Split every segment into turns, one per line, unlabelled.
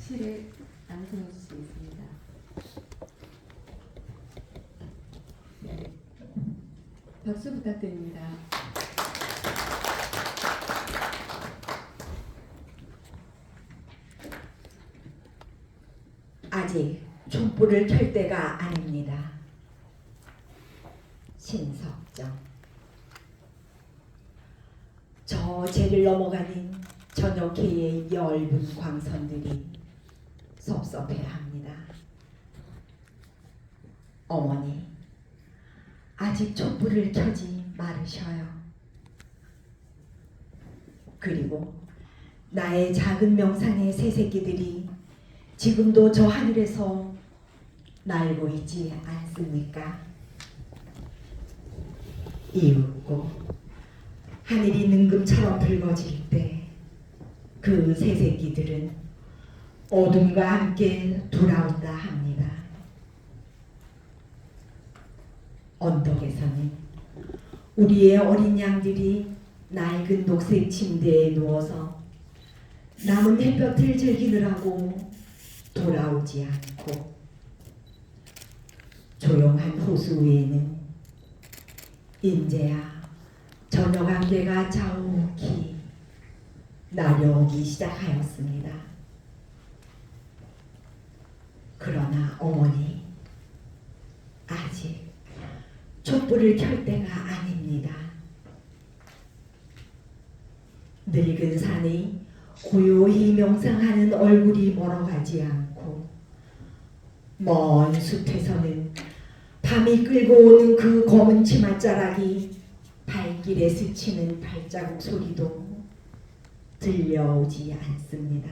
시를 낭송해 주시겠습니다. 박수 부탁드립니다.
아직 촛불을 켤 때가 아닙니다. 신석정. 저 제를 넘어가는 저녁해의 엷은 광선들이 섭섭해합니다. 어머니, 아직 촛불을 켜지 말으셔요. 그리고 나의 작은 명상의 새새끼들이 지금도 저 하늘에서 날고 있지 않습니까? 이윽고 하늘이 능금처럼 붉어질 때 그 새새끼들은 어둠과 함께 돌아온다 합니다. 언덕에서는 우리의 어린 양들이 낡은 녹색 침대에 누워서 남은 햇볕을 즐기느라고 돌아오지 않고, 조용한 호수 위에는 인제야 저녁 안개가 자욱히 나려오기 시작하였습니다. 그러나 어머니, 아직 촛불을 켤 때가 아닙니다. 늙은 산이 고요히 명상하는 얼굴이 멀어가지 않고, 먼 숲에서는 밤이 끌고 오는 그 검은 치맛자락이 발길에 스치는 발자국 소리도 들려오지 않습니다.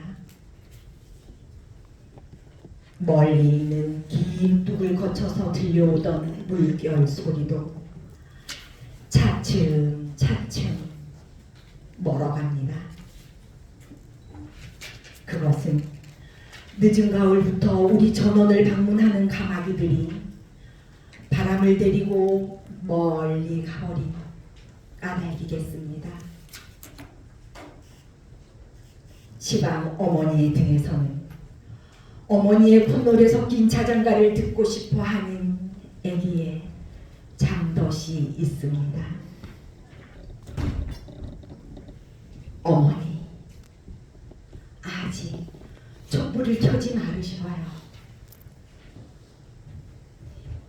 멀리 있는 긴 뚝을 거쳐서 들려오던 물결 소리도 차츰차츰 멀어갑니다. 그것은 늦은 가을부터 우리 전원을 방문하는 가마귀들이 바람을 데리고 멀리 가버린 까닭이겠습니다. 시방 어머니의 등에서는 어머니의 콧노래 섞인 자장가를 듣고 싶어하는 애기의 잠덫이 있습니다. 어머니, 아직 촛불을 켜지 말으셔요.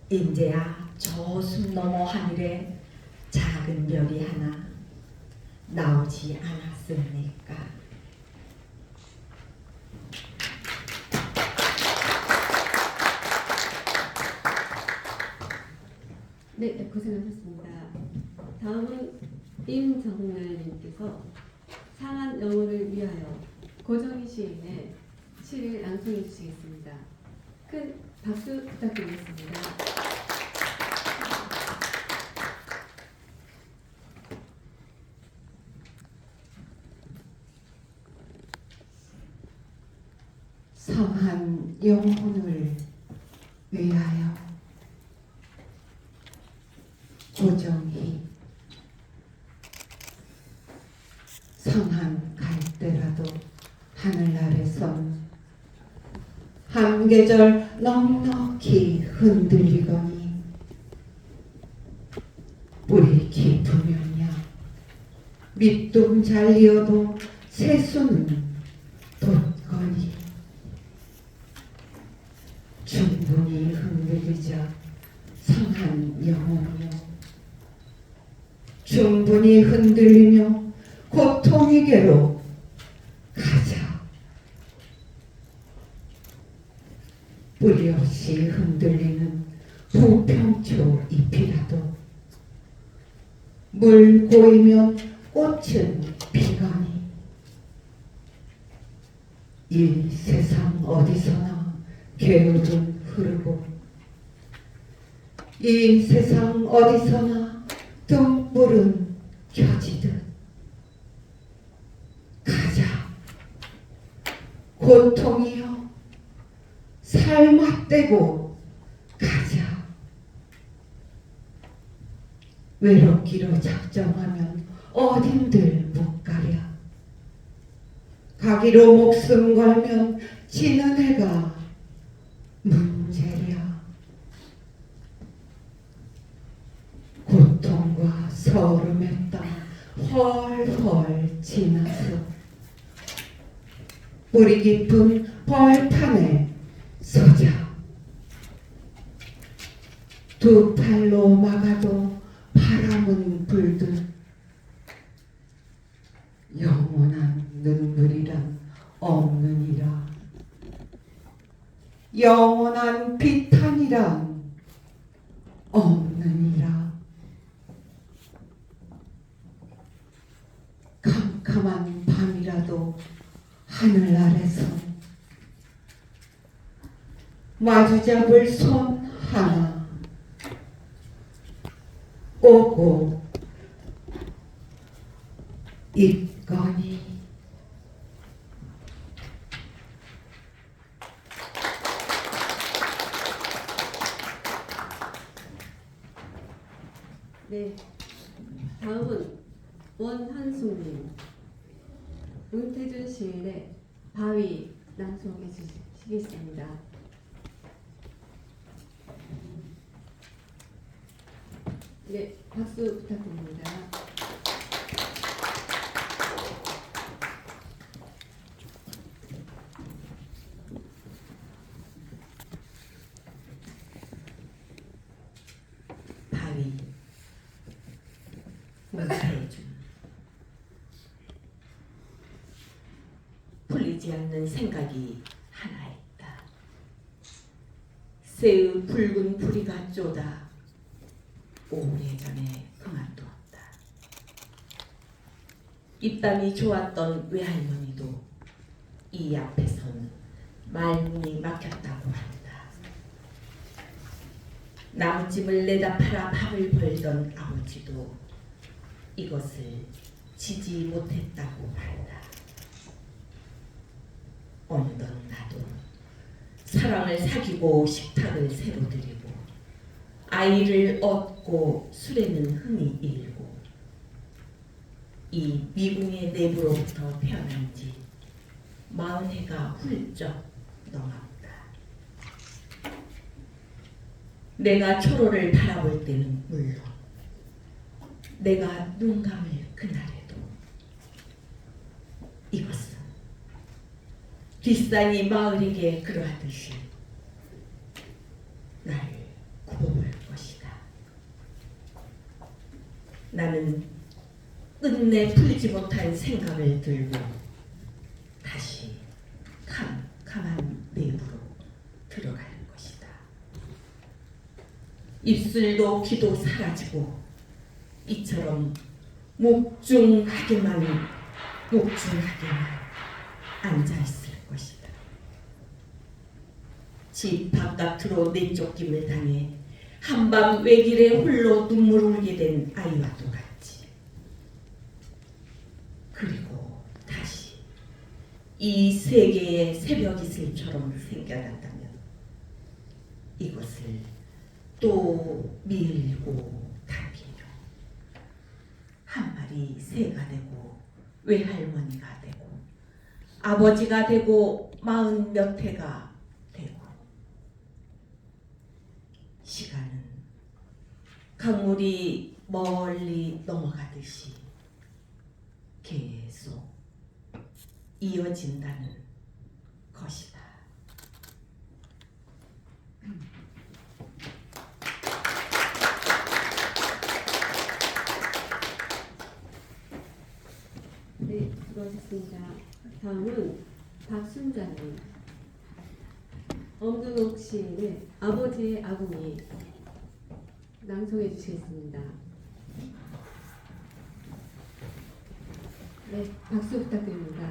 인제야 저 숲 너머 하늘에 작은 별이 하나 나오지 않았습니까?
네, 고생하셨습니다. 다음은 임정날님께서 상한 영혼을 위하여 고정희 시인의 시를 낭송해 주시겠습니다. 큰 박수 부탁드리겠습니다.
상한 영혼을 위하여. 고정희. 상한 갈대라도 하늘 아래선 한 계절 넉넉히 흔들리거니, 뿌리 깊으면야 밑둥 잘리어도 새수는 돋거니, 충분히 흔들리자 상한 영혼이여, 충분히 흔들리며 고통이게로 가자. 뿌리 없이 흔들리는 부평초 잎이라도 물 고이면 꽃은 피거니, 이 세상 어디서나 게으름 흐르고, 이 세상 어디서나 등불은 켜지듯 가자. 고통이여, 살맛대고 가자. 외롭기로 작정하면 어딘들 못 가랴. 가기로 목숨 걸면 지는 애가 문제랴. 고통과 서름의 땀 헐헐 지나서 뿌리 깊은 벌판에 서자. 두 팔로 막아도 바람은 불듯 영원한 눈물이란 없느니라. 영원한 비탄이란 없느니라. 캄캄한 밤이라도 하늘 아래서 마주잡을 손 하나 오고 있거니.
네, 다음은 원한숙님, 은태준 시인의 바위 낭송해 주시겠습니다. 네, 박수 부탁드립니다.
바위 은태준. 풀리지 않는 생각이 하나 있다. 새의 붉은 부리가 쪼다 오래전에 그만두었다. 입담이 좋았던 외할머니도 이 앞에선 말문이 막혔다고 한다. 나무찜을 내다 팔아 밥을 벌던 아버지도 이것을 지지 못했다고 한다. 어느덧 나도 사랑을 사귀고 식탁을 새로 드리고 아이를 얻고 술에는 흥이 일고 이 미궁의 내부로부터 태어난 지 40해가 훌쩍 넘었다. 내가 초로를 바라볼 때는 물론 내가 눈 감을 그날에도 이것은 뒷산이 마을에게 그러하듯이 나를 굽어볼 것이다. 나는 끝내 풀지 못한 생각을 들고 다시 캄캄한 내부로 들어갈 것이다. 입술도 귀도 사라지고 이처럼 묵중하게만 앉아있을 것이다. 집 바깥으로 내쫓김을 당해 한밤 외길에 홀로 눈물 흘리게 된 아이와 똑같이 그리고 다시 이 세계의 새벽 이슬처럼 생겨난다면 이것을 또 밀고 당기며 한 마리 새가 되고 외할머니가 되고 아버지가 되고 40몇 해가 되고 시간은 강물이 멀리 넘어가듯이 계속 이어진다는 것이다.
네, 수고하셨습니다. 다음은 박순자님, 엄근옥 시인의 아버지의 아궁이 낭송해 주시겠습니다. 네, 박수 부탁드립니다.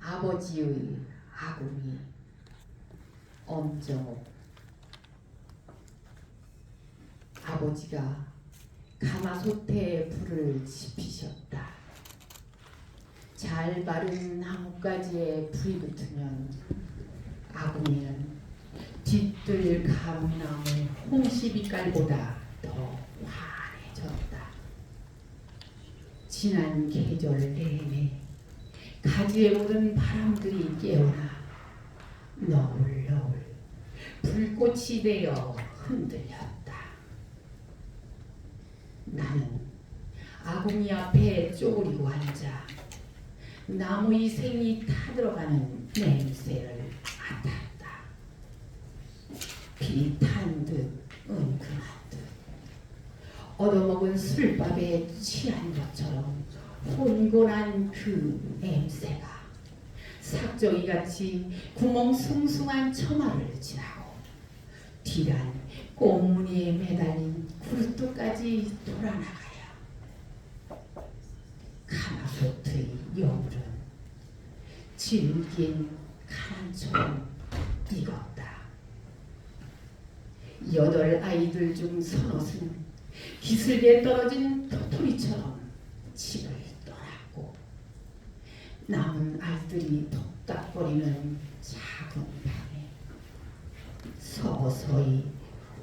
아버지의 아궁이 엄정옥. 아버지가 가마솥에 불을 지피셨다. 잘 마른 나뭇가지에 불이 붙으면 아궁이는 뒤뜰 감나무 홍시빛깔보다 더 환해졌다. 지난 계절 내내 가지에 오른 바람들이 깨어나 너울너울 불꽃이 되어 흔들렸다. 나는 아궁이 앞에 쪼그리고 앉아 나무의 생이 타들어가는 냄새를 맡았다. 비탄 듯 은근한 듯 얻어먹은 술밥에 취한 것처럼 혼곤한 그 냄새가 삭정이같이 구멍 숭숭한 처마를 지나고 뒤란 꽃무늬에 매달린 굴뚝까지 돌아나가야 가마솥의 여울은 질긴 가난처럼 익었다. 8 아이들 중 서너는 기슭에 떨어진 도토리처럼 집을 떠났고 남은 아이들이 독닥거리는 작은 방에 서서히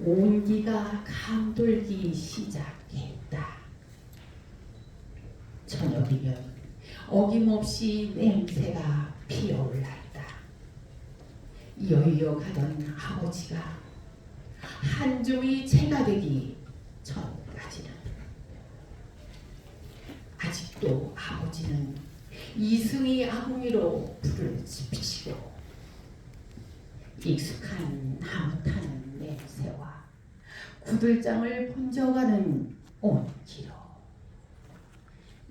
온기가 감돌기 시작했다. 저녁이면 어김없이 냄새가 피어올랐다. 여의어 가던 아버지가 한 줌이 채가 되기 전까지는 아직도 아버지는 이승이 아궁이로 불을 지피시고 익숙한 나무 타는 냄새와 구들장을 번져가는 온기로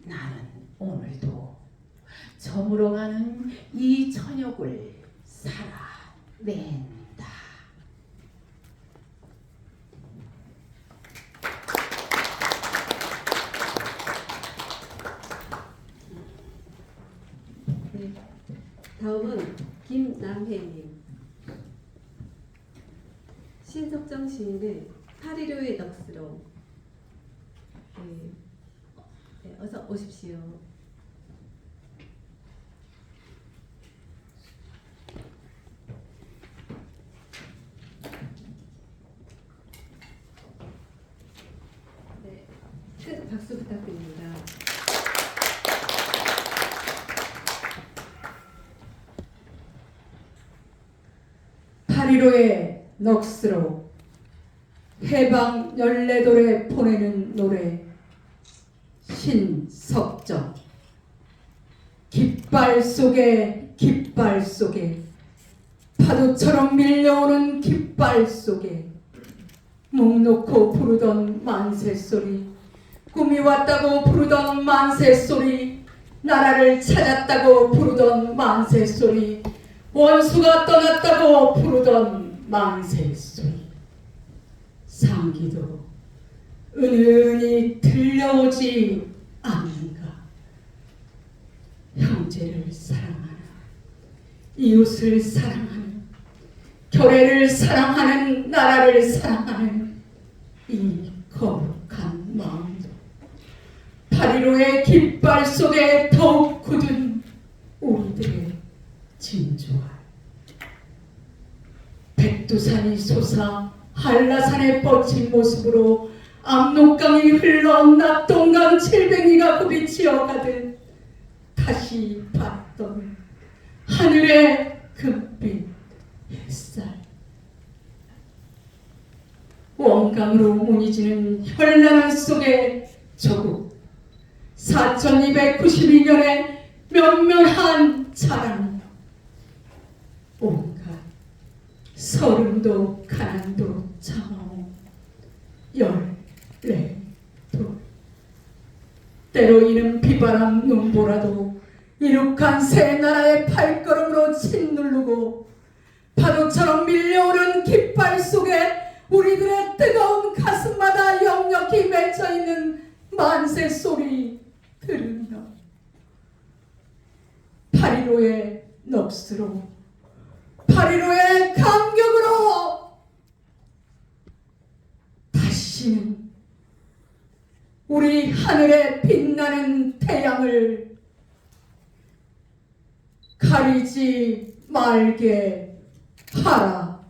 나는 오늘도 저물어가는 이 저녁을 살아낸다.
네. 다음은 김남혜님. 신석정 시인의 8.15의 넋으로. 네. 네, 어서 오십시오. 네, 큰 박수 부탁드립니다.
파리로의 넋으로 해방 열내돌에 보내는 노래 신석정. 깃발 속에 깃발 속에 파도처럼 밀려오는 깃발 속에 목 놓고 부르던 만세소리, 꿈이 왔다고 부르던 만세소리, 나라를 찾았다고 부르던 만세소리, 원수가 떠났다고 부르던 만세소리, 상기도 은은히 들려오지 않는가. 형제를 사랑하는, 이웃을 사랑하는, 교회를 사랑하는, 나라를 사랑하는 이 거룩한 마음도 8.15의 깃발 속에 더욱 굳은 우리들의 진주알. 백두산이 솟아 한라산에 뻗친 모습으로 압록강이 흘러 낙동강 칠뱅이가 굽이치어 가듯 다시 봤던 하늘의 금빛 햇살. 원강으로 무늬지는 현란한 속의 조국. 4292년의 면면한 자랑이요. 온갖 서름도 가난도 참아오 열레돌. 때로 이는 비바람 눈보라도 이룩한 새 나라의 발걸음으로 짓누르고 파도처럼 밀려오는 깃발 속에 우리들의 뜨거운 가슴마다 역력히 맺혀있는 만세 소리 들으며 8.15의 넋으로 8.15의 감격으로 다시는 우리 하늘에 빛나는 태양을 가리지 말게 하라.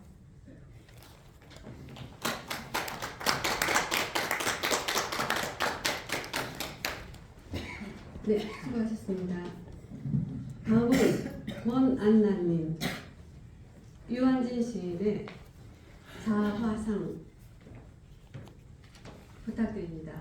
네, 수고하셨습니다. 다음은 권안나님, 유한진 시인의 자화상 부탁드립니다.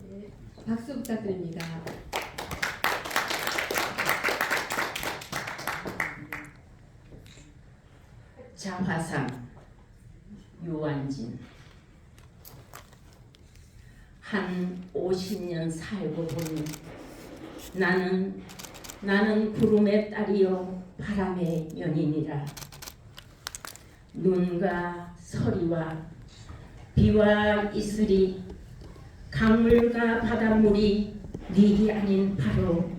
네, 박수 부탁드립니다.
자화상 유한진. 한 50년 살고 보니 나는 구름의 딸이요 바람의 연인이라. 눈과 서리와 비와 이슬이 강물과 바닷물이 네 아닌 바로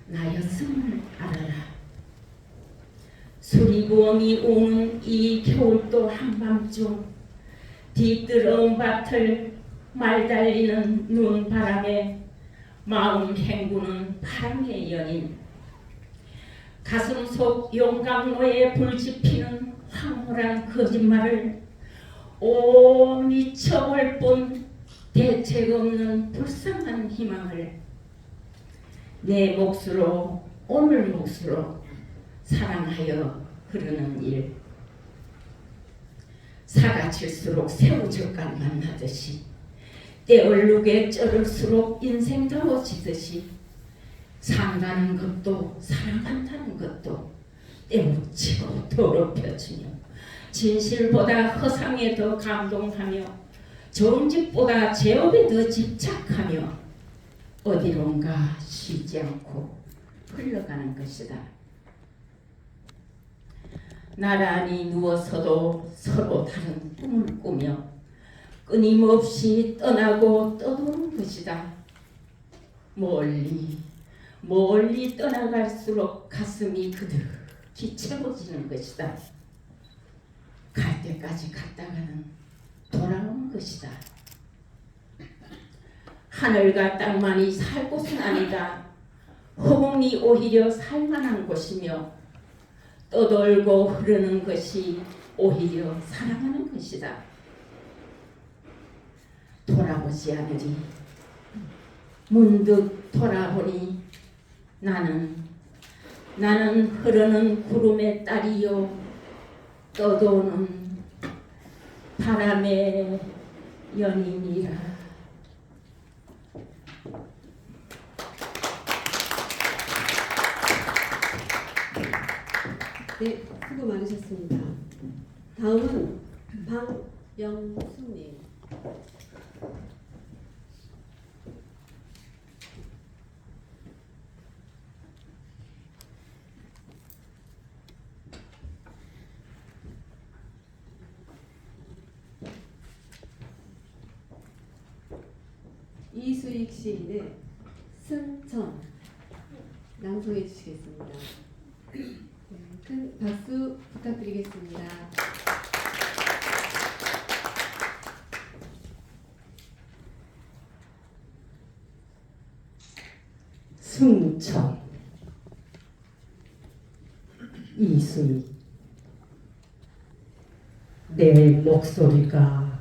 나였음을 알아라. 수리부엉이 우는 이 겨울도 한밤중 뒤뜰어온 밭을 말달리는 눈바람에 마음 헹구는 바람의 연인. 가슴 속 용광로에 불지피는 황홀한 거짓말을 오 미쳐볼 뿐 대책 없는 불쌍한 희망을 내 몫으로 오늘 몫으로 사랑하여 흐르는 일. 사가 칠수록 새우젓갈 만나듯이 때얼룩에 쩔을수록 인생 더워지듯이 산다는 것도 사랑한다는 것도 때묻히고 더럽혀지며 진실보다 허상에 더 감동하며 좋은 집보다 제업에 더 집착하며 어디론가 쉬지 않고 흘러가는 것이다. 나란히 누워서도 서로 다른 꿈을 꾸며 끊임없이 떠나고 떠도는 것이다. 멀리 떠나갈수록 가슴이 그득히 채워지는 것이다. 갈 때까지 갔다가는 돌아오는 것이다. 하늘과 땅만이 살 곳은 아니다. 허공이 오히려 살만한 곳이며 떠돌고 흐르는 것이 오히려 사랑하는 것이다. 돌아보지 않으리. 문득 돌아보니 나는 흐르는 구름의 딸이요 떠도는 바람의 연인이라.
네, 수고 많으셨습니다. 다음은 방영숙님. 이수익 시인의 승천 낭송해 주시겠습니다. 큰 박수 부탁드리겠습니다.
승천 이수익. 내 목소리가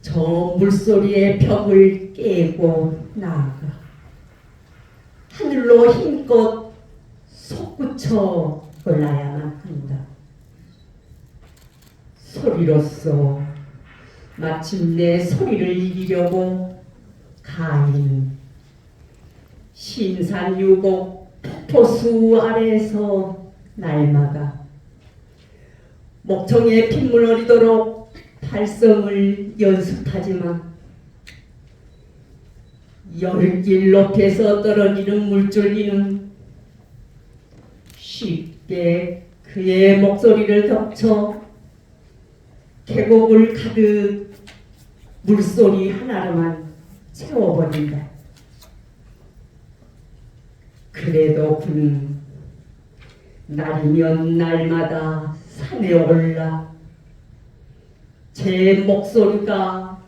저 물소리의 벽을 깨고 나아가 하늘로 힘껏 솟구쳐 올라야만 한다. 소리로써 마침내 소리를 이기려고 가인 신산유곡 폭포수 아래에서 날마다 목청에 핏물 어리도록 발성을 연습하지만 열길 높이에서 떨어지는 물줄기는 쉽게 그의 목소리를 덮쳐 계곡을 가득 물소리 하나로만 채워버린다. 그래도 그는 날이면 날마다 산에 올라 제 목소리가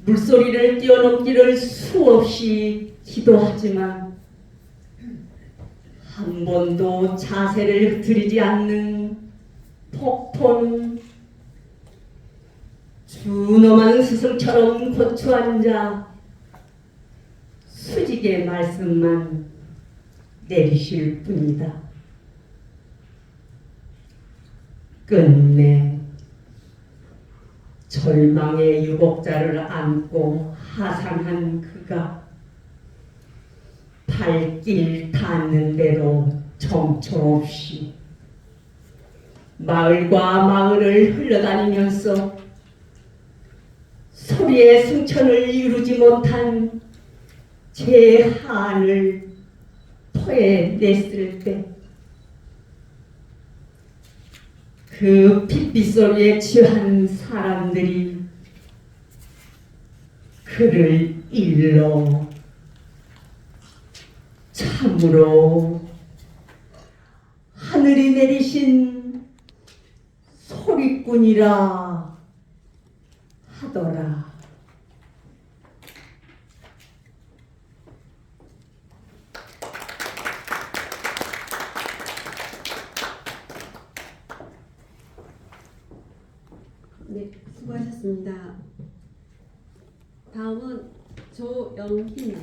물소리를 뛰어넘기를 수없이 기도하지만 한 번도 자세를 들이지 않는 폭포는 준엄한 스승처럼 고쳐 앉아 수직의 말씀만 내리실 뿐이다. 끝내 절망의 유복자를 안고 하산한 그가 발길 닿는 대로 정처 없이 마을과 마을을 흘러다니면서 소리의 승천을 이루지 못한 제 한을 토해냈을 때 그 핏빗소리에 취한 사람들이 그를 일러 참으로 하늘이 내리신 소리꾼이라 하더라.
네, 수고하셨습니다. 다음은 조영희님.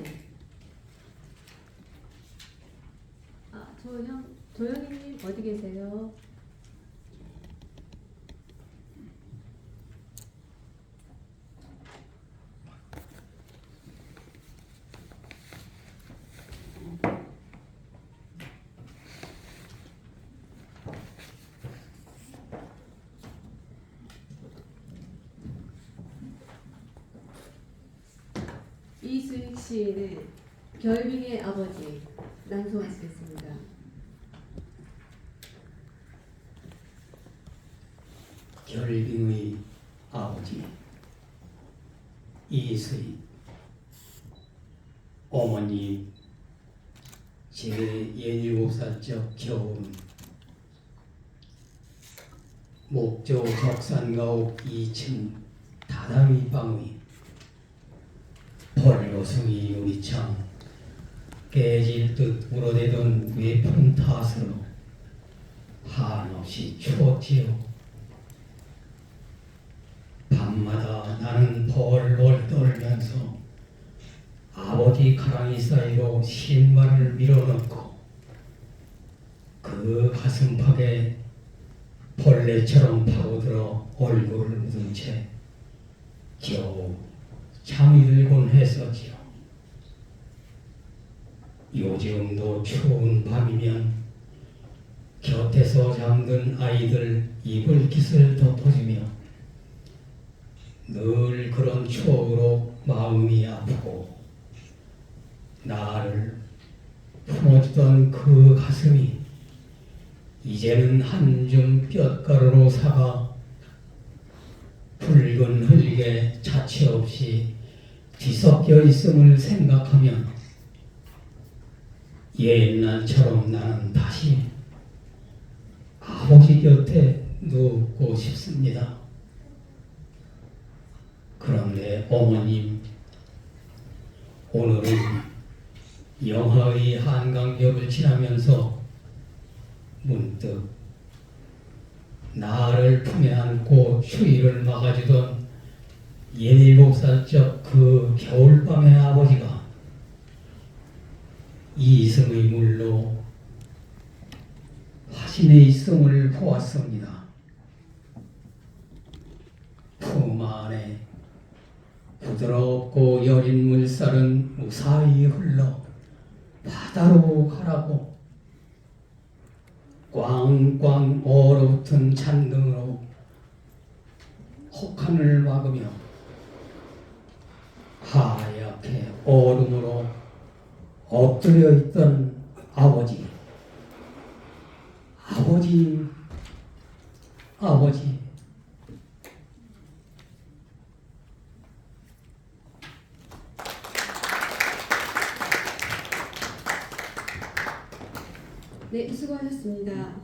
조영희님 어디 계세요? 이수익 시인의 결빙의 아버지 낭송하시겠습니다.
결빙의 아버지 이수익. 어머니 제 17살적 겨울은 목조 덕산가옥 2층 다다미 방의 벌로숭이 유리창 깨질 듯 울어대던 외풍 탓으로 한없이 추웠지요. 밤마다 나는 벌벌 떨면서 아버지 가랑이 사이로 신발을 밀어넣고 그 가슴팍에 벌레처럼 파고들어 얼굴을 묻은 채 겨우 잠이 들곤 했었지요. 요즘도 추운 밤이면 곁에서 잠든 아이들 이불 깃을 덮어주며 늘 그런 추억으로 마음이 아프고 나를 품어주던 그 가슴이 이제는 한 줌 뼛가루로 사가 붉은 흙에 자취 없이 뒤섞여 있음을 생각하면 옛날처럼 나는 다시 아버지 곁에 눕고 싶습니다. 그런데 어머님, 오늘은 영하의 한강변을 지나면서 문득 나를 품에 안고 추위를 막아주던 17살적 그 겨울밤의 아버지가 이승의 물로 화신에 있음을 보았습니다. 품 안에 부드럽고 여린 물살은 무사히 흘러 바다로 가라고 꽝꽝 얼어붙은 잔등으로 혹한을 막으며 하얗게 얼음으로 엎드려 있던 아버지,
네, 수고하셨습니다.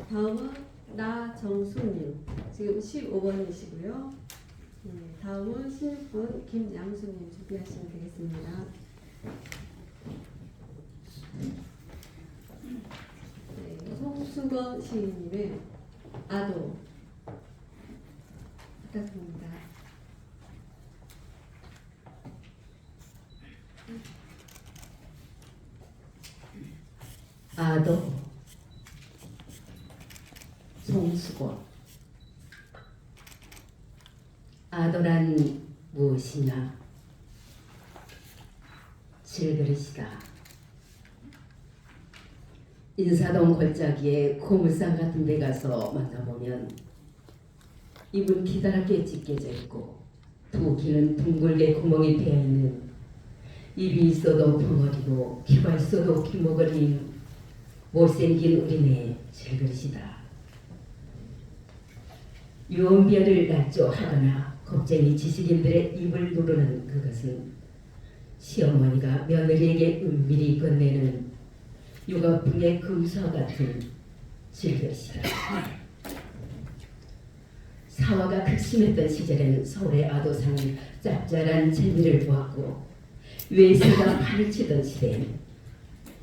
다음은 나정수님, 지금 15번이시고요. 네, 다음은 16번 김양수님 준비하시면 되겠습니다. 네, 송수건 시인님의 아도 부탁드립니다.
아도 송수건. 아도란 무엇이냐? 질그릇이다. 인사동 골짜기에 고물상 같은 데 가서 만나보면 입은 기다랗게 찢겨져 있고 두 귀는 둥글게 구멍이 베어있는, 입이 있어도 벙어리고 귀가 있어도 귀머거리인 못생긴 우리네 질그릇이다. 유언비어를 낮조하거나 겁쟁이 지식인들의 입을 누르는 그것은 시어머니가 며느리에게 은밀히 건네는 육아풍의 금서 같은 질그릇이다. 사화가 극심했던 시절에는 서울의 아도상이 짭짤한 재미를 보았고 외세가 팔을 치던 시대엔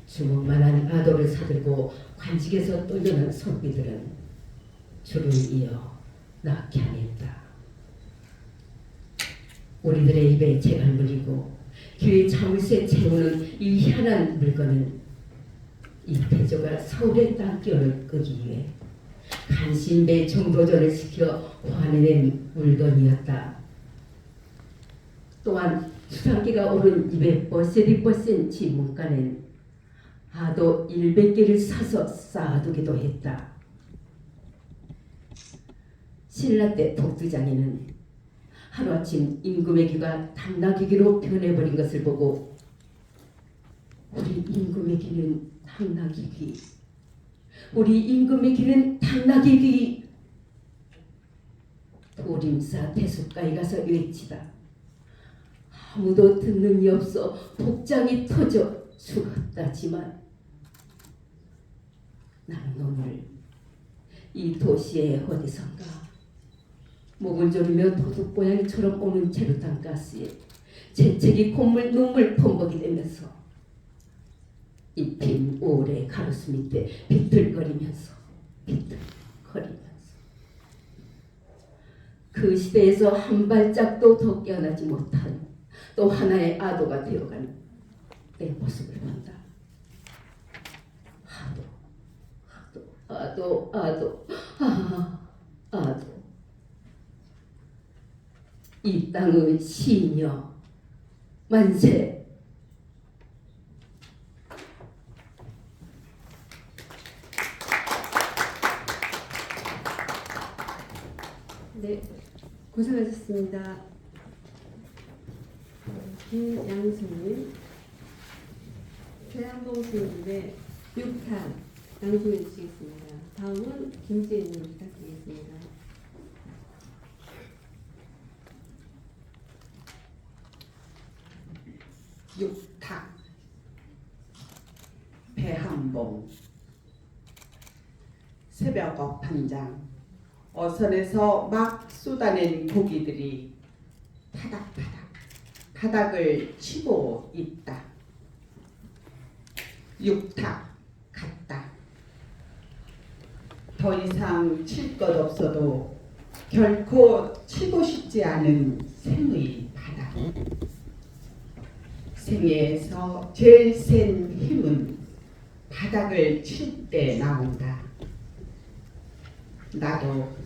주먹만한 아도를 사들고 관직에서 떨려는 손비들은 줄을 이어 낙향했다. 우리들의 입에 재갈 물리고 귀에 자물쇠 채우는 이 희한한 물건은 이태조가 서울의 땅기운을 끄기 위해 간신배 정도전을 시켜 화내낸 물건이었다. 또한 수상기가 오른 입에 버세디버센 지 문간엔 아도 100개를 사서 쌓아두기도 했다. 신라 때 독두장에는 하루아침 임금의 귀가 당나귀귀로 변해버린 것을 보고 우리 임금의 귀는 당나귀귀, 우리 임금의 귀는 당나귀귀, 도림사 대숫가에 가서 외치다 아무도 듣는 이 없어 복장이 터져 죽었다지만 나는 오늘 이 도시의 어디선가 목을 조르며 도둑고양이처럼 오는 제루탄 가스에 재채기 콧물 눈물 범벅이 되면서 입힌 오래 가로수 밑에 비틀거리면서 그 시대에서 한 발짝도 더 깨어나지 못한 또 하나의 아도가 되어간 내 모습을 본다. 아도 이 땅의 시녀 만세.
네, 고생하셨습니다. 김양수님, 최한봉 시인님의 6탄 낭송해 주시겠습니다. 다음은 김지혜님 부탁드리겠습니다.
육탁 배한봉. 새벽업 한장. 어선에서 막 쏟아낸 고기들이 파닥파닥 바닥을 치고 있다. 육탁 갔다. 더 이상 칠 것 없어도 결코 치고 싶지 않은 생의 바닥. 생애에서 제일 센 힘은 바닥을 칠 때 나온다. 나도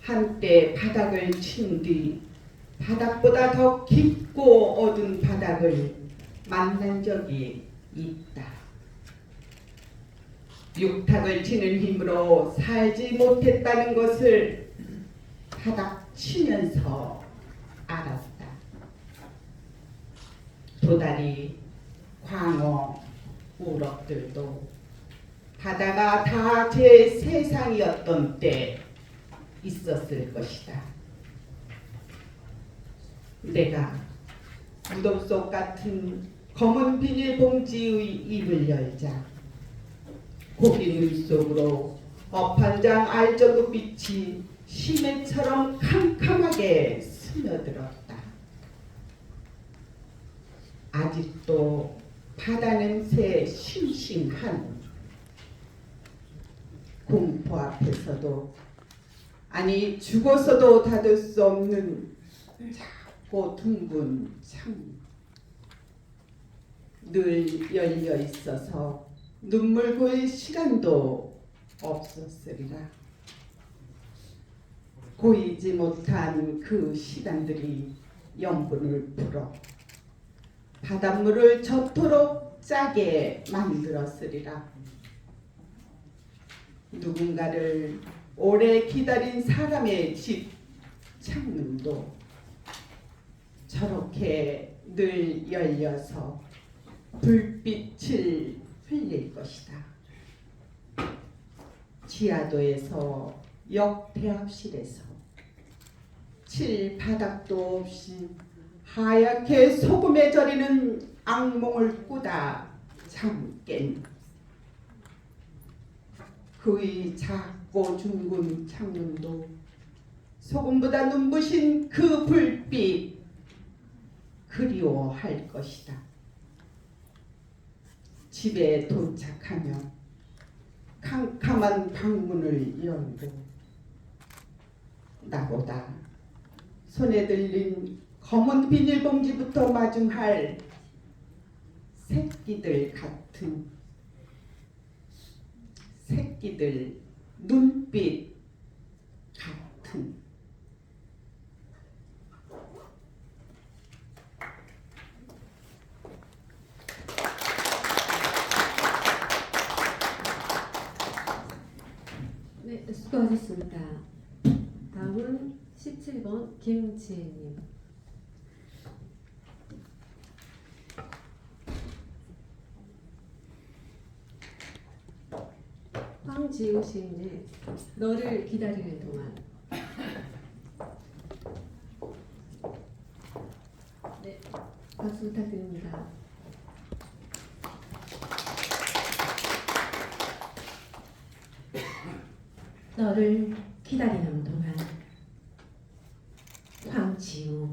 한때 바닥을 친 뒤 바닥보다 더 깊고 어두운 바닥을 만난 적이 있다. 육탁을 치는 힘으로 살지 못했다는 것을 바닥 치면서 알았다. 도다리, 광어, 우럭들도 바다가 다 제 세상이었던 때 있었을 것이다. 내가 무덤 속 같은 검은 비닐봉지의 입을 열자 고긴 물 속으로 업한장 알저그 빛이 심해처럼 캄캄하게 스며들었다. 아직도 바다 냄새 심심한 공포 앞에서도, 아니 죽어서도 닫을 수 없는 작고 둥근 창문, 늘 열려 있어서 눈물 고일 시간도 없었으리라. 고이지 못한 그 시간들이 염분을 불어 바닷물을 저토록 짜게 만들었으리라. 누군가를 오래 기다린 사람의 집 창문도 저렇게 늘 열려서 불빛을 흘릴 것이다. 지하도에서 역대합실에서 칠 바닥도 없이 하얗게 소금에 절이는 악몽을 꾸다 잠 깬 그의 작고 둥근 창문도 소금보다 눈부신 그 불빛 그리워할 것이다. 집에 도착하며 캄캄한 방문을 열고 나보다 손에 들린 검은 비닐봉지부터 마중할 새끼들 같은 새끼들 눈빛 같은
네, 수고하셨습니다. 다음은 17번 김지혜님. 황지우 시인의 너를 기다리는 동안. 네, 박수 부탁드립니다.
너를 기다리는 동안. 황지우.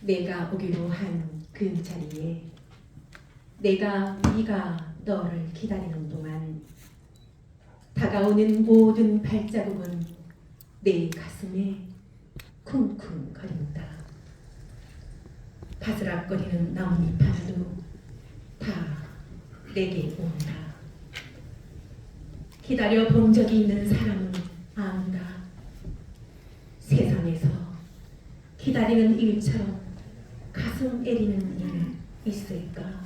내가 오기로 한 그 자리에 내가 네가 너를 기다리는 동안 다가오는 모든 발자국은 내 가슴에 쿵쿵거린다. 바스락거리는 나뭇잎 하나도 다 내게 온다. 기다려 본 적이 있는 사람은 안다. 세상에서 기다리는 일처럼 가슴 애리는 일 있을까?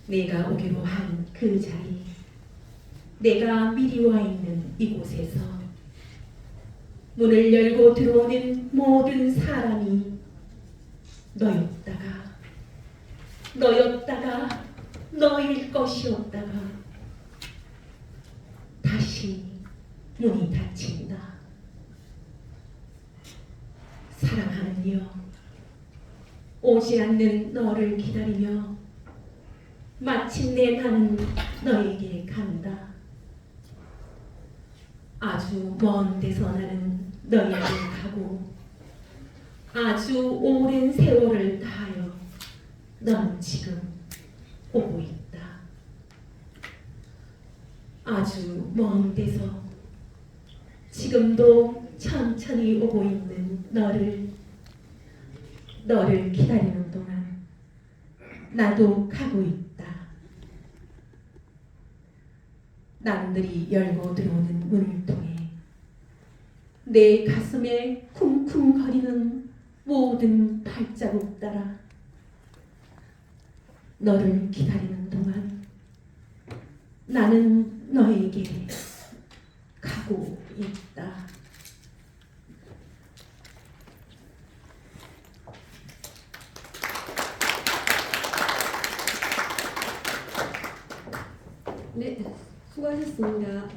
내가 오기로 한 그 자리, 내가 미리 와 있는 이곳에서 문을 열고 들어오는 모든 사람이 너였다가 너일 것이었다가 다시 문이 닫힌다. 사랑하는 여, 오지 않는 너를 기다리며 마침내 나는 너에게 간다. 아주 먼 데서 나는 너에게 가고 아주 오랜 세월을 다하여 넌 지금 오고 있다. 아주 먼 데서 지금도 천천히 오고 있는 너를 기다리는 동안 나도 가고 있다. 남들이 열고 들어오는 문을 통해 내 가슴에 쿵쿵거리는 모든 발자국 따라 너를 기다리는 동안 나는 너에게 가고 있다.
네, 수고하셨습니다.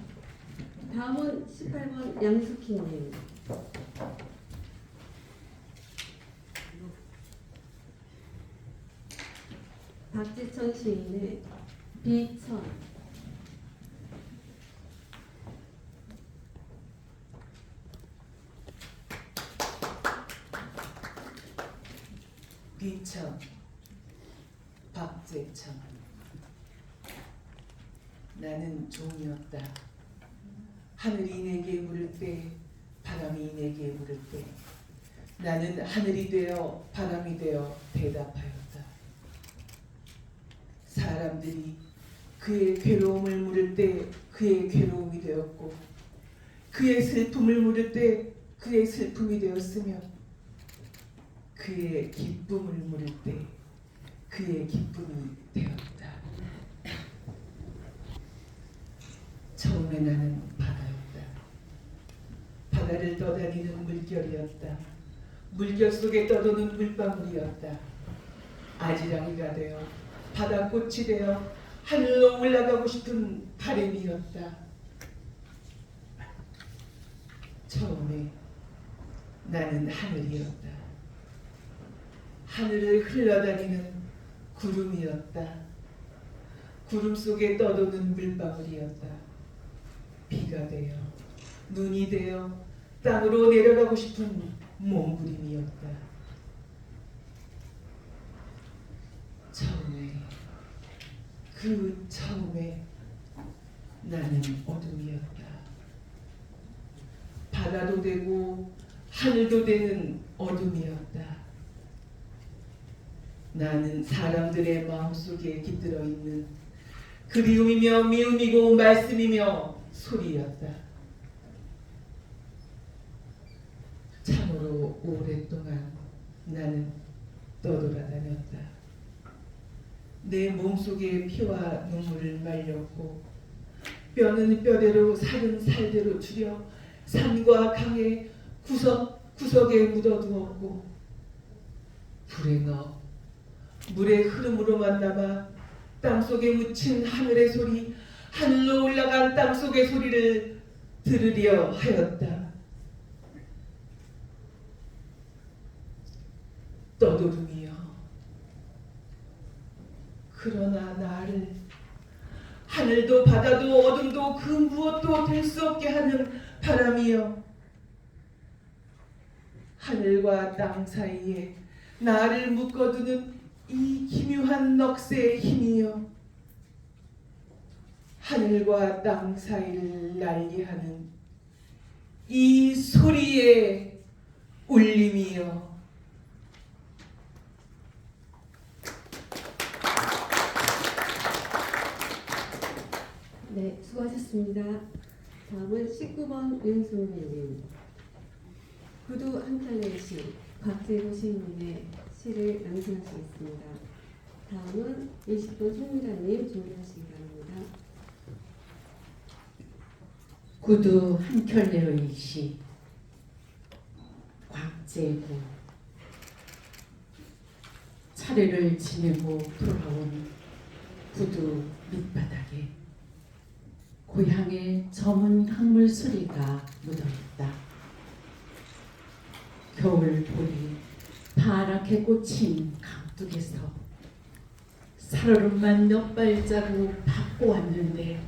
다음은 18번 양숙희님. 박지천 시인의 비천.
비천 박재천. 나는 종이었다. 하늘이 내게 물을 때, 바람이 내게 물을 때, 나는 하늘이 되어 바람이 되어 대답하였다. 사람들이 그의 괴로움을 물을 때 그의 괴로움이 되었고, 그의 슬픔을 물을 때 그의 슬픔이 되었으며, 그의 기쁨을 물을 때 그의 기쁨이 되었다. 처음에 나는 바다였다. 바다를 떠다니는 물결이었다. 물결 속에 떠도는 물방울이었다. 아지랑이가 되어 바다꽃이 되어 하늘로 올라가고 싶은 바람이었다. 처음에 나는 하늘이었다. 하늘을 흘러다니는 구름이었다. 구름 속에 떠도는 물방울이었다. 비가 되어 눈이 되어 땅으로 내려가고 싶은 몸부림이었다. 처음에 나는 어둠이었다. 바다도 되고 하늘도 되는 어둠이었다. 나는 사람들의 마음속에 깃들어 있는 그리움이며 미움이고 말씀이며 소리였다. 참으로 오랫동안 나는 떠돌아다녔다. 내 몸속에 피와 눈물을 말렸고, 뼈는 뼈대로 살은 살대로 줄여 산과 강의 구석구석에 묻어두었고, 불에 넣어 물의 흐름으로만 남아 땅속에 묻힌 하늘의 소리, 하늘로 올라간 땅속의 소리를 들으려 하였다. 떠도름이여, 그러나 나를 하늘도 바다도 어둠도 그 무엇도 될 수 없게 하는 바람이여, 하늘과 땅 사이에 나를 묶어두는 이 기묘한 넋의 힘이여, 하늘과 땅 사이를 날게 하는 이 소리의 울림이여.
네, 수고하셨습니다. 다음은 19번 윤승민님. 구두 한 켤레의 시, 곽재구 시인님의 시를 낭송하시겠습니다. 다음은 20번 송미라님 준비하시기 바랍니다.
구두 한 켤레의 시 곽재구. 차례를 지내고 돌아온 구두 밑바닥에 고향의 저문 강물 소리가 묻어있다. 겨울보리 파랗게 꽂힌 강둑에서 살얼음만 몇 발자국 밟고 왔는데,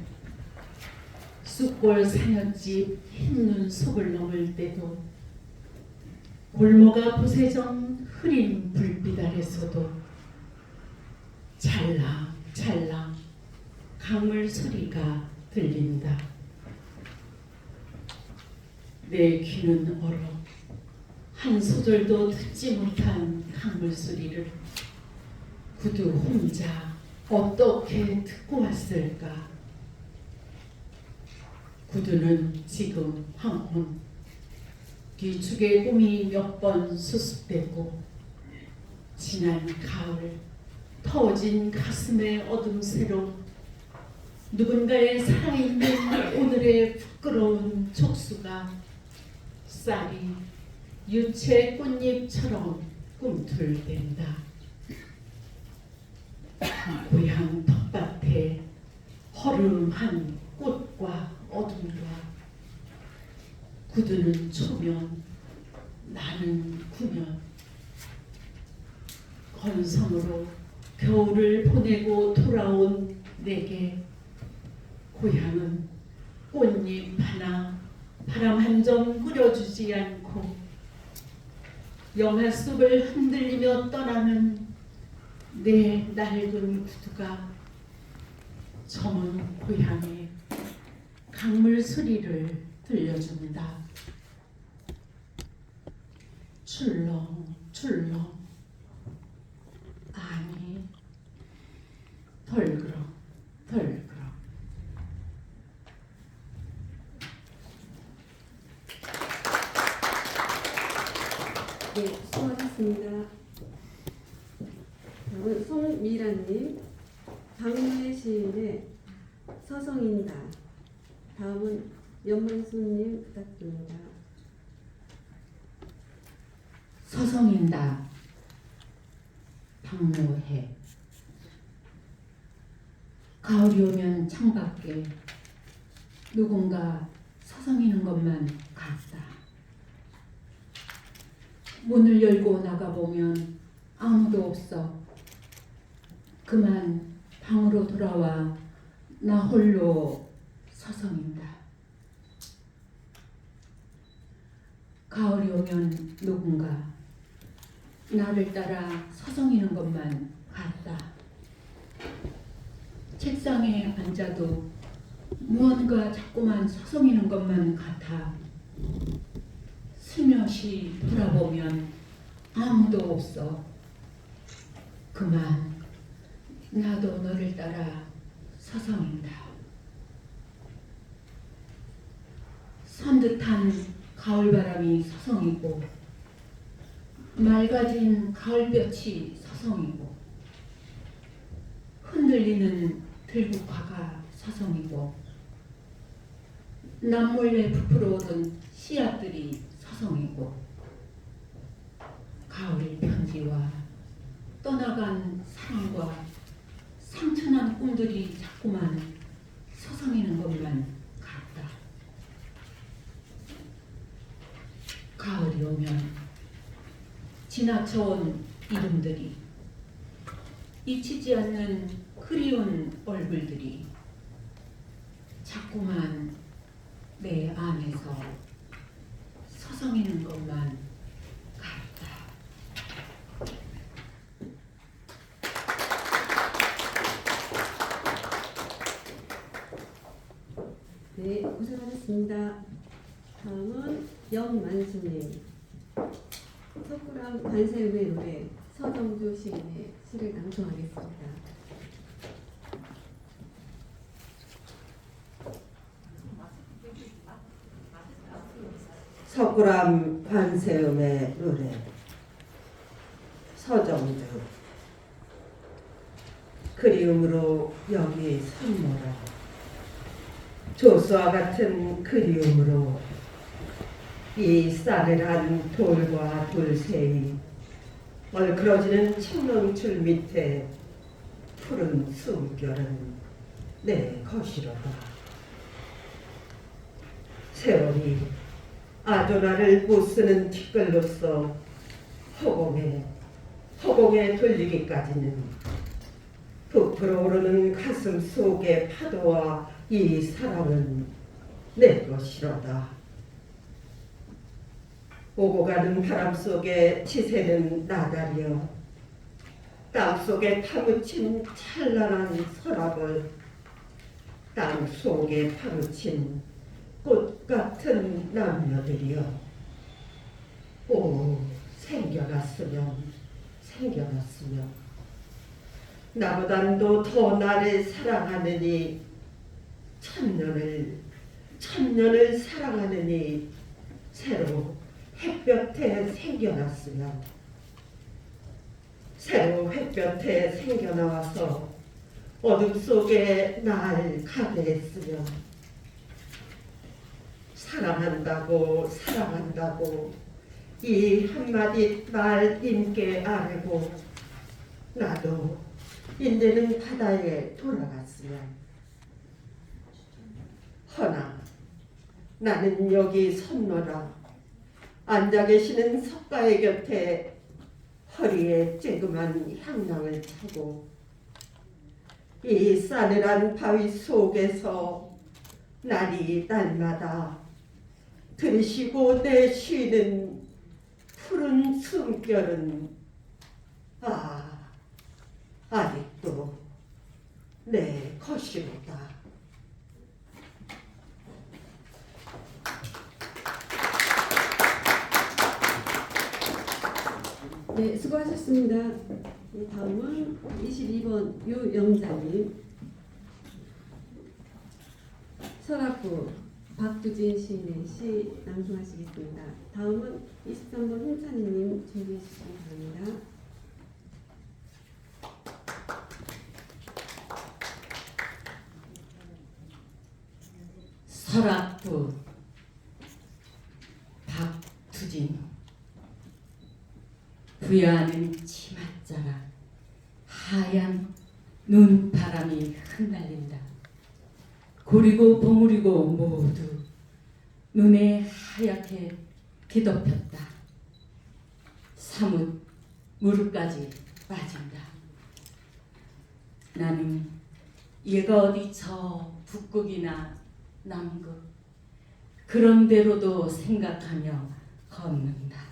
쑥골 사냥집 흰 눈 속을 넘을 때도 골모가 부세정 흐린 불빛 아래서도 찰랑찰랑 강물 소리가 들린다. 내 귀는 얼어 한 소절도 듣지 못한 강물 소리를 구두 혼자 어떻게 듣고 왔을까? 구두는 지금 황혼, 뒤축의 꿈이 몇 번 수습되고, 지난 가을 터진 가슴의 어둠새로 누군가의 살아있는 오늘의 부끄러운 촉수가 쌀이 유채 꽃잎처럼 꿈틀댄다. 고향 텃밭에 허름한 꽃과 어둠과, 구두는 초면, 나는 구면, 건성으로 겨울을 보내고 돌아온 내게 고향은 꽃잎 하나, 바람 한 점 꾸려주지 않고 영하 속을 흔들리며 떠나는 내 낡은 구두가 저먼 고향의 강물 소리를 들려준다. 출렁출렁, 아니 덜그럭 덜그럭.
네, 수고하셨습니다. 다음은 송미라님, 박노해 시인의 서성인다. 다음은 연만수님 부탁드립니다.
서성인다. 박노해. 가을이 오면 창밖에 누군가 서성이는 것만 같다. 문을 열고 나가보면 아무도 없어. 그만 방으로 돌아와 나 홀로 서성인다. 가을이 오면 누군가 나를 따라 서성이는 것만 같다. 책상에 앉아도 무언가 자꾸만 서성이는 것만 같아. 슬며시 돌아보면 아무도 없어. 그만 나도 너를 따라 서성인다. 산뜻한 가을바람이 서성이고 맑아진 가을볕이 서성이고 흔들리는 들국화가 서성이고 남몰래 부풀어 오던 씨앗들이 서성이고 가을 편지와 떠나간 사랑과 상처난 꿈들이 자꾸만 서성이는 것만 같다. 가을이 오면 지나쳐온 이름들이, 잊히지 않는 그리운 얼굴들이 자꾸만 내 안에서 서성이는 것만 같다.
네, 고생하셨습니다. 다음은 연만수님, 석굴암 관세음의 노래 서정주 시인의 시를 낭송하겠습니다.
석굴암 관세음의 노래 서정주. 그리움으로 여기 선모라. 조수와 같은 그리움으로 이 싸늘한 돌과 돌 사이 얼그러지는 청렁줄 밑에 푸른 숨결은 내 것이로다. 세월이 아조라를 못쓰는 티끌로서 허공에 돌리기까지는 부풀어 오르는 가슴 속의 파도와 이 사랑은 내 것이로다. 오고 가는 바람 속에 치새는 나달이여 땅 속에 파묻힌 찬란한 서랍을 땅 속에 파묻힌 꽃 같은 남녀들이여 오 생겨났으면 나보단도 더 나를 사랑하느니 천년을 사랑하느니 새로 햇볕에 생겨났으면 새로 햇볕에 생겨나와서 어둠 속에 날 가게 했으면 사랑한다고 이 한마디 말 임께 아뢰고 나도 인제는 바다에 돌아갔으면 허나 나는 여기 선노라 앉아 계시는 석가의 곁에 허리에 쬐그만 향랑을 차고 이 싸늘한 바위 속에서 날이 날마다 들이쉬고 내쉬는 푸른 숨결은 아직도 내 것이로다.
네, 수고하셨습니다. 네, 다음은 22번 유영자님. 서랍부 박두진 시인의 시 낭송하시겠습니다. 다음은 23번 홍찬희님 준비해 주시기 바랍니다.
서랍부 박두진. 부야하는 치맛자락 하얀 눈바람이 흩날린다. 고리고 봉우리고 모두 눈에 하얗게 뒤덮였다. 사뭇 무릎까지 빠진다. 나는 얘가 어디 저 북극이나 남극 그런 데로도 생각하며 걷는다.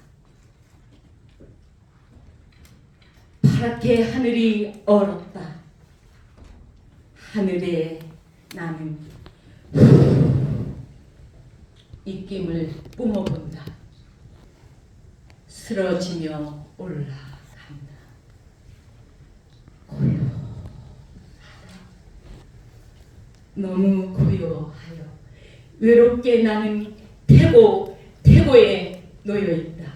파랗게 하늘이 얼었다. 하늘에 나는 입김을 뿜어본다. 쓰러지며 올라간다. 고요하다. 너무 고요하여 외롭게 나는 태고에 놓여있다.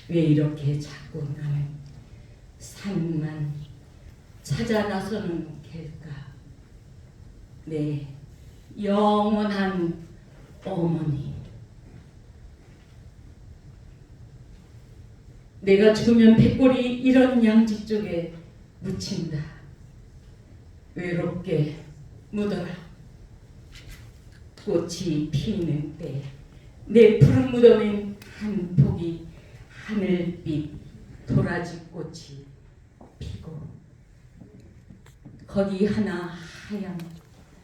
왜 이렇게 자꾸 나는 산만 찾아 나서는 길까? 내 영원한 어머니. 내가 죽으면 백골이 이런 양지 쪽에 묻힌다. 외롭게 묻어라. 꽃이 피는 때 내 푸른 무덤엔 한 폭이 하늘빛 도라지꽃이 피고 거기 하나 하얀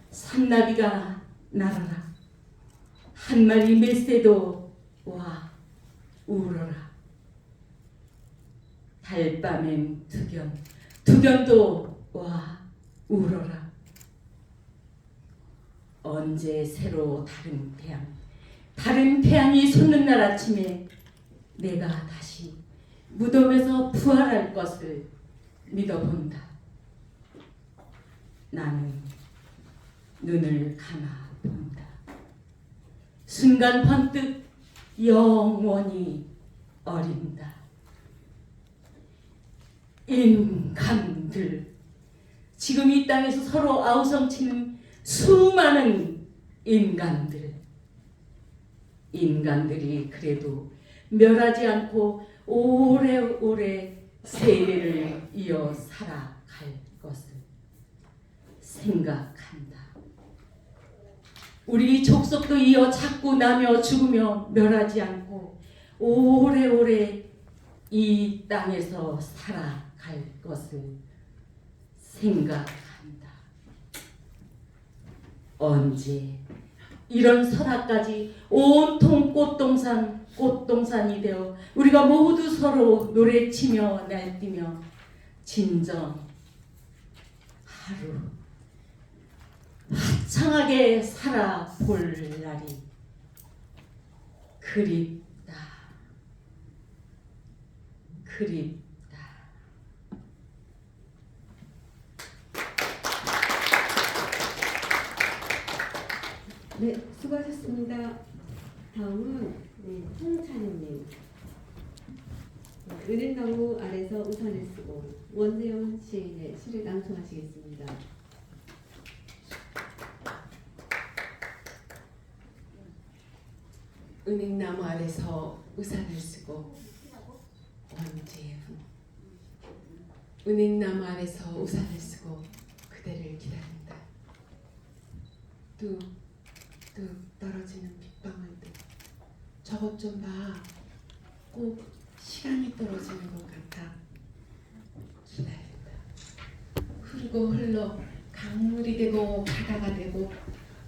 산나비가 날아라. 한 마리 멜새도 와 울어라. 달밤엔 두견도 와 울어라. 언제 새로 다른 태양이 솟는 날 아침에 내가 다시 무덤에서 부활할 것을 믿어본다. 나는 눈을 감아 본다. 순간 번뜩 영원히 어린다. 인간들, 지금 이 땅에서 서로 아우성치는 수많은 인간들이 그래도 멸하지 않고 오래오래 세대를 이어 살아갈 것을 생각한다. 우리 족속도 이어 자꾸 나며 죽으며 멸하지 않고 오래오래 이 땅에서 살아갈 것을 생각한다. 언제 이런 설화까지 온통 꽃동산이 되어 우리가 모두 서로 노래치며 날뛰며 진정 하루 화창하게 살아볼 날이 그립다.
네, 수고하셨습니다. 다음은 홍찬희님. 은행나무 아래서 우산을 쓰고 원재현 시인의 시를 낭송하시겠습니다.
은행나무 아래서 우산을 쓰고 원재훈. 은행나무 아래서 우산을 쓰고 그대를 기다린다. 뚝뚝 떨어지는 빗방울들. 저것 좀 봐. 꼭 시간이 떨어지는 것 같아. 기다린다. 흐르고 흘러 강물이 되고 바다가 되고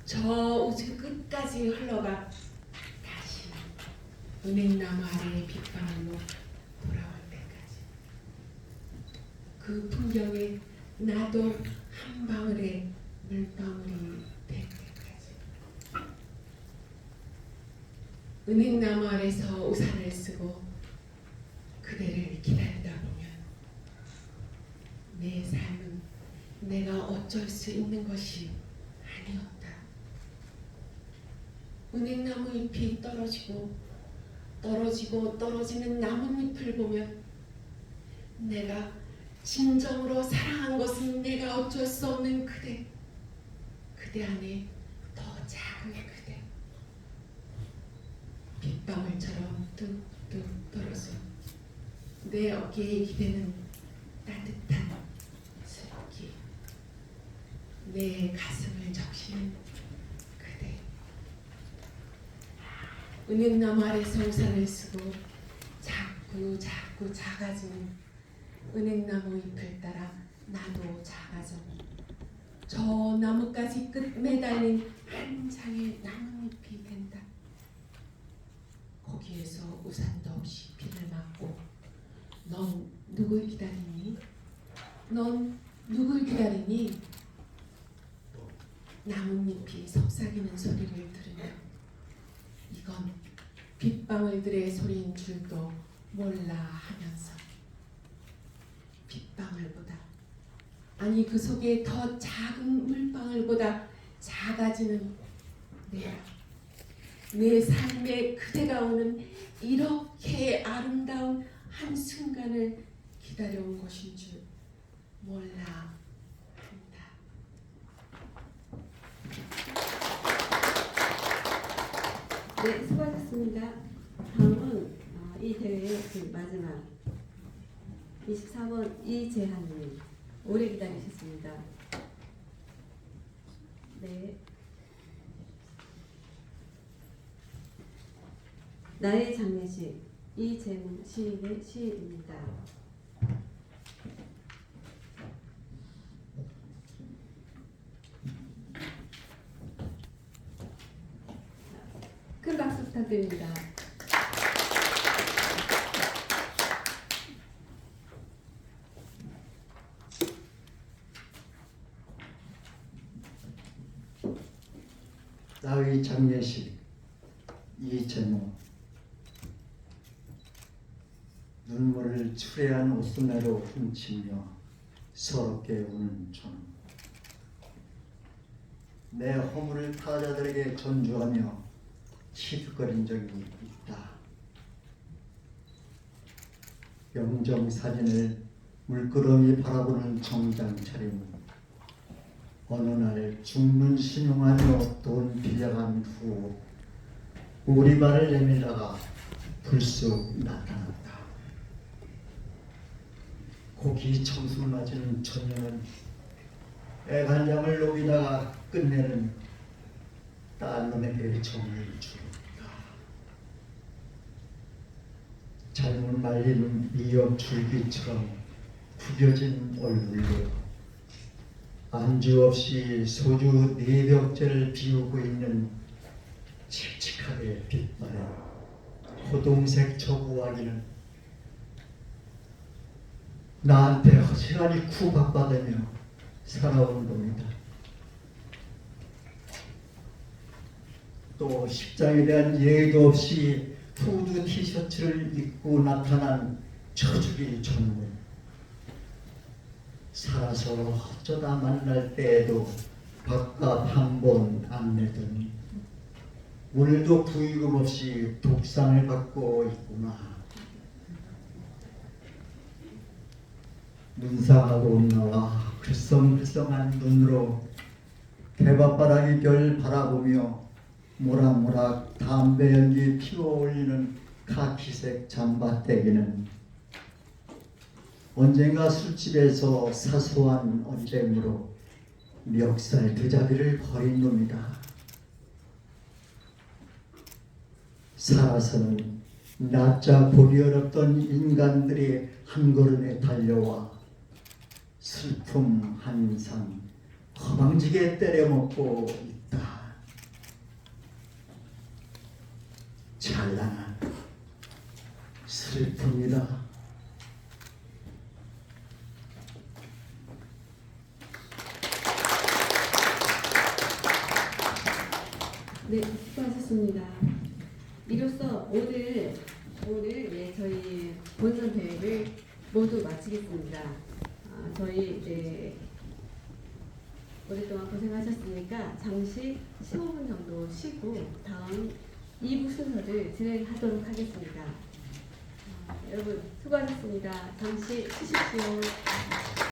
저 우주 끝까지 흘러가 다시 은행나무 아래의 빗방울로 돌아올 때까지 그 풍경에 나도 한 방울의 물방울이 될 때까지 은행나무 아래서 우산을 쓰고 그대를 기다리다 보면 내 삶은 내가 어쩔 수 있는 것이 아니었다. 은행나무 잎이 떨어지고 떨어지는 나뭇잎을 보면 내가 진정으로 사랑한 것은 내가 어쩔 수 없는 그대 안에 더 작은 그대 빗방울처럼 뚝뚝 떨어져 내 어깨에 기대는 따뜻한 습기 내 가슴을 적시는 그대 은행나무 아래서 우산을 쓰고 자꾸 작아지는 은행나무 잎을 따라 나도 작아져 저 나뭇가지 끝 매달린 한 장의 나뭇잎이 된다. 거기에서 우산도 없이 비를 맞고 넌 누굴 기다리니? 넌 누굴 기다리니? 나뭇잎이 속삭이는 소리를 들으며 이건 빗방울들의 소리인 줄도 몰라 하면서 빗방울보다 아니 그 속에 더 작은 물방울보다 작아지는 내 삶에 그대가 오는 이렇게 아름다운 한순간을 기다려온 것인 줄 몰라 한다.
네, 수고하셨습니다. 다음은 이 대회의 그 마지막 24번 이재한님 오래 기다리셨습니다. 네. 나의 장례식 이재문 시인의 시입니다. 큰 박수 부탁드립니다.
나의 장례식 이재문 눈물을 추레한 옷소매로 훔치며 서럽게 우는 전 내 허물을 타자들에게 전주하며 시득거린 적이 있다. 영정사진을 물끄러미 바라보는 정장 차림 어느 날 죽는 신용하며 돈 빌려간 후 오리발을 내밀다가 불쑥 나타났다. 고기 청순 맞은 처녀는 애간장을 녹이다가 끝내는 딸놈에게 정을 주었다. 잘못 말린 미역 줄기처럼 구겨진 얼굴로 안주 없이 소주 4벽째를 비우고 있는 칙칙하게 빛바랜 호동색 저고아기는 나한테 허시간히 구박받으며 살아온 겁니다. 또 식장에 대한 예의도 없이 후드 티셔츠를 입고 나타난 처죽이 전문. 살아서 어쩌다 만날 때에도 밥값 한 번 안 내더니 오늘도 부의금 없이 독상을 받고 있구나. 눈상하고 나와 글썽글썽한 눈으로 개밥바라기 별 바라보며 모락모락 담배 연기 피워올리는 카키색 잠바떼기는 언젠가 술집에서 사소한 언쟁으로 멱살 2자비를 버린 놈이다. 살아서는 낯자 보기 어렵던 인간들이 한 걸음에 달려와 슬픔 한상 허망지게 때려먹고 있다. 찬란한 슬픔이다.
네, 수고하셨습니다. 이로써 오늘 저희 본선 대회를 모두 마치겠습니다. 저희 이제 오랫동안 고생하셨으니까 잠시 15분 정도 쉬고 다음 2부 순서를 진행하도록 하겠습니다. 여러분 수고하셨습니다. 잠시 쉬십시오.